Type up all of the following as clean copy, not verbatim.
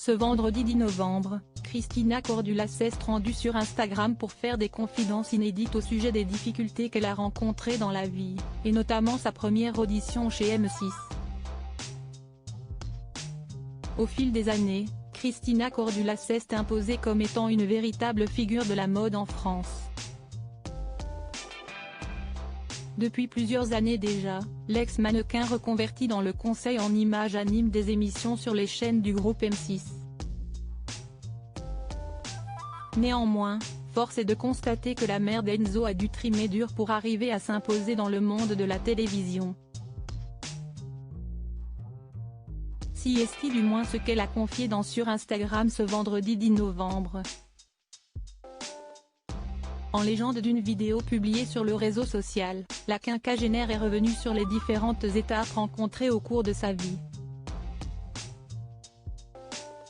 Ce vendredi 10 novembre, Christina Cordula s'est rendue sur Instagram pour faire des confidences inédites au sujet des difficultés qu'elle a rencontrées dans la vie, et notamment sa première audition chez M6. Au fil des années, Christina Cordula s'est imposée comme étant une véritable figure de la mode en France. Depuis plusieurs années déjà, l'ex-mannequin reconverti dans le conseil en images anime des émissions sur les chaînes du groupe M6. Néanmoins, force est de constater que la mère d'Enzo a dû trimer dur pour arriver à s'imposer dans le monde de la télévision. Si est-il du moins ce qu'elle a confié sur Instagram ce vendredi 10 novembre. En légende d'une vidéo publiée sur le réseau social, la quinquagénaire est revenue sur les différentes étapes rencontrées au cours de sa vie.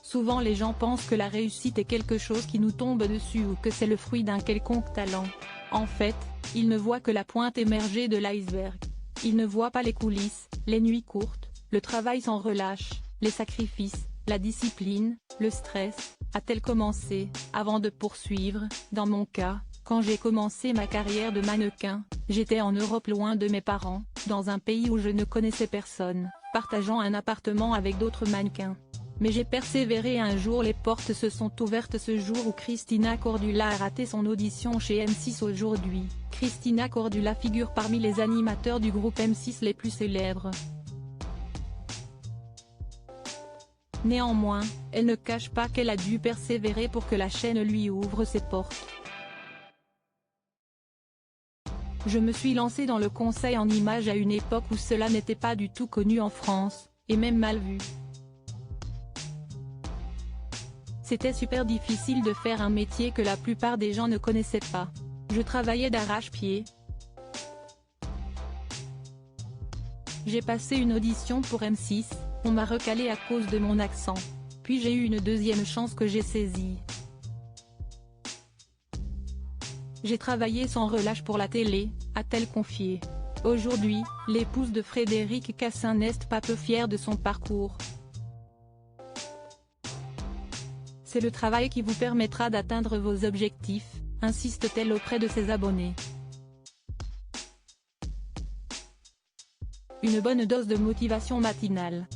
Souvent les gens pensent que la réussite est quelque chose qui nous tombe dessus ou que c'est le fruit d'un quelconque talent. En fait, ils ne voient que la pointe émergée de l'iceberg. Ils ne voient pas les coulisses, les nuits courtes, le travail sans relâche, les sacrifices, la discipline, le stress. A-t-elle commencé, avant de poursuivre? Dans mon cas, quand j'ai commencé ma carrière de mannequin, j'étais en Europe loin de mes parents, dans un pays où je ne connaissais personne, partageant un appartement avec d'autres mannequins. Mais j'ai persévéré et un jour les portes se sont ouvertes. Ce jour où Christina Cordula a raté son audition chez M6. Aujourd'hui, Christina Cordula figure parmi les animateurs du groupe M6 les plus célèbres. Néanmoins, elle ne cache pas qu'elle a dû persévérer pour que la chaîne lui ouvre ses portes. Je me suis lancée dans le conseil en images à une époque où cela n'était pas du tout connu en France, et même mal vu. C'était super difficile de faire un métier que la plupart des gens ne connaissaient pas. Je travaillais d'arrache-pied. J'ai passé une audition pour M6, on m'a recalé à cause de mon accent. Puis j'ai eu une deuxième chance que j'ai saisie. J'ai travaillé sans relâche pour la télé, a-t-elle confié. Aujourd'hui, l'épouse de Frédéric Cassin n'est pas peu fière de son parcours. C'est le travail qui vous permettra d'atteindre vos objectifs, insiste-t-elle auprès de ses abonnés. Une bonne dose de motivation matinale.